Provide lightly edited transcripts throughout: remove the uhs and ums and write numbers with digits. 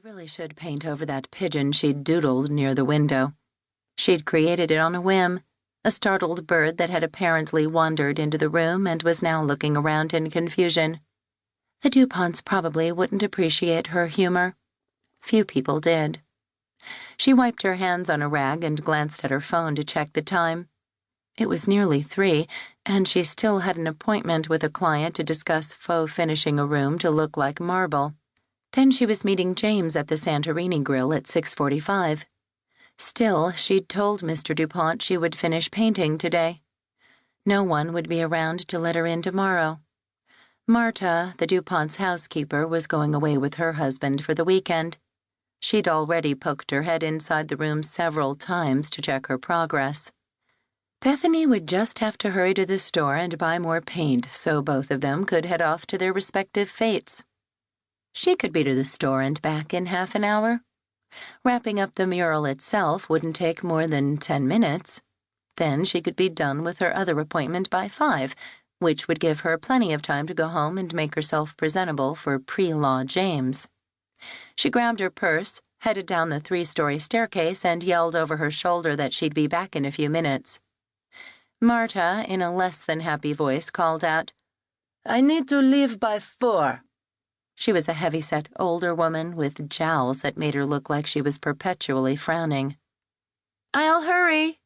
really should paint over that pigeon she'd doodled near the window. She'd created it on a whim, a startled bird that had apparently wandered into the room and was now looking around in confusion. The DuPonts probably wouldn't appreciate her humor. Few people did. She wiped her hands on a rag and glanced at her phone to check the time. It was nearly 3, and she still had an appointment with a client to discuss faux finishing a room to look like marble. Then she was meeting James at the Santorini Grill at 6:45. Still, she'd told Mr. DuPont she would finish painting today. No one would be around to let her in tomorrow. Marta, the DuPont's housekeeper, was going away with her husband for the weekend. She'd already poked her head inside the room several times to check her progress. Bethany would just have to hurry to the store and buy more paint so both of them could head off to their respective fates. She could be to the store and back in half an hour. Wrapping up the mural itself wouldn't take more than 10 minutes. Then she could be done with her other appointment by 5, which would give her plenty of time to go home and make herself presentable for pre-law James. She grabbed her purse, headed down the 3-story staircase, and yelled over her shoulder that she'd be back in a few minutes. Marta, in a less-than-happy voice, called out, "I need to leave by 4. She was a heavy-set older woman with jowls that made her look like she was perpetually frowning. "I'll hurry,"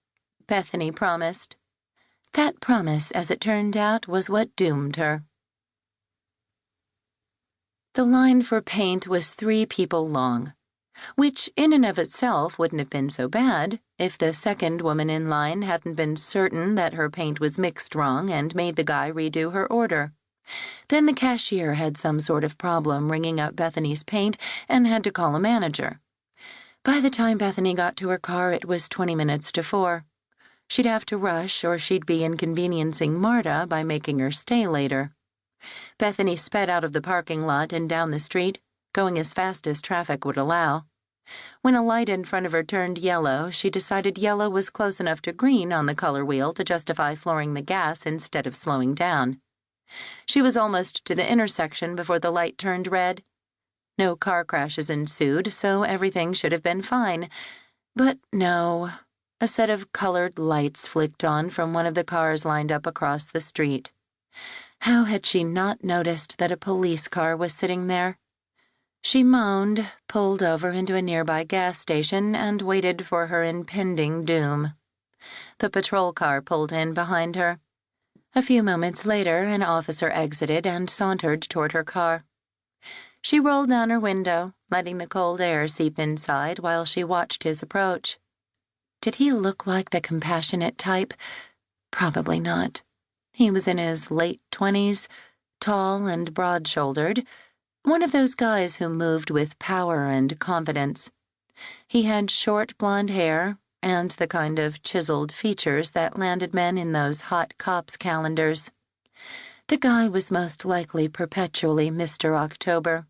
Bethany promised. That promise, as it turned out, was what doomed her. The line for paint was 3 people long, which in and of itself wouldn't have been so bad if the second woman in line hadn't been certain that her paint was mixed wrong and made the guy redo her order. Then the cashier had some sort of problem ringing up Bethany's paint and had to call a manager. By the time Bethany got to her car, it was 20 minutes to 4. She'd have to rush or she'd be inconveniencing Marta by making her stay later. Bethany sped out of the parking lot and down the street, going as fast as traffic would allow. When a light in front of her turned yellow, she decided yellow was close enough to green on the color wheel to justify flooring the gas instead of slowing down. She was almost to the intersection before the light turned red. No car crashes ensued, so everything should have been fine. But no, a set of colored lights flicked on from one of the cars lined up across the street. How had she not noticed that a police car was sitting there? She moaned, pulled over into a nearby gas station, and waited for her impending doom. The patrol car pulled in behind her. A few moments later, an officer exited and sauntered toward her car. She rolled down her window, letting the cold air seep inside while she watched his approach. Did he look like the compassionate type? Probably not. He was in his late 20s, tall and broad-shouldered, one of those guys who moved with power and confidence. He had short blonde hair and the kind of chiseled features that landed men in those hot cops calendars. The guy was most likely perpetually Mr. October.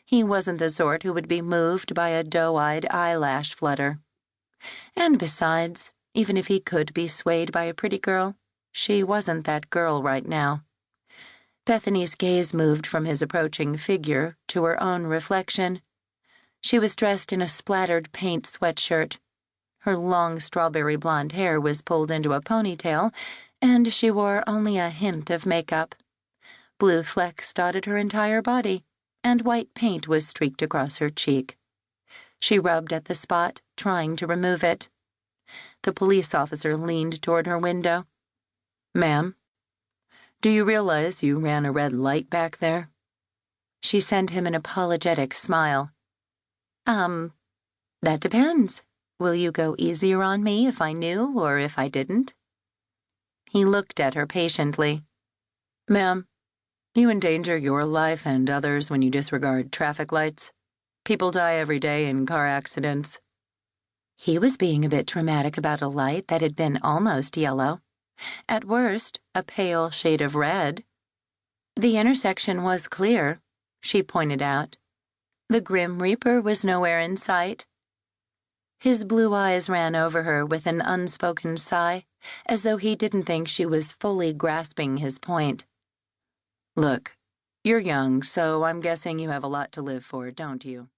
He wasn't the sort who would be moved by a doe-eyed eyelash flutter. And besides, even if he could be swayed by a pretty girl, she wasn't that girl right now. Bethany's gaze moved from his approaching figure to her own reflection. She was dressed in a splattered paint sweatshirt. Her long strawberry blonde hair was pulled into a ponytail, and she wore only a hint of makeup. Blue flecks dotted her entire body, and white paint was streaked across her cheek. She rubbed at the spot, trying to remove it. The police officer leaned toward her window. "Ma'am, do you realize you ran a red light back there?" She sent him an apologetic smile. That depends. Will you go easier on me if I knew or if I didn't?" He looked at her patiently. "Ma'am, you endanger your life and others when you disregard traffic lights. People die every day in car accidents." He was being a bit dramatic about a light that had been almost yellow. At worst, a pale shade of red. The intersection was clear, she pointed out. The Grim Reaper was nowhere in sight. His blue eyes ran over her with an unspoken sigh, as though he didn't think she was fully grasping his point. "Look, you're young, so I'm guessing you have a lot to live for, don't you?"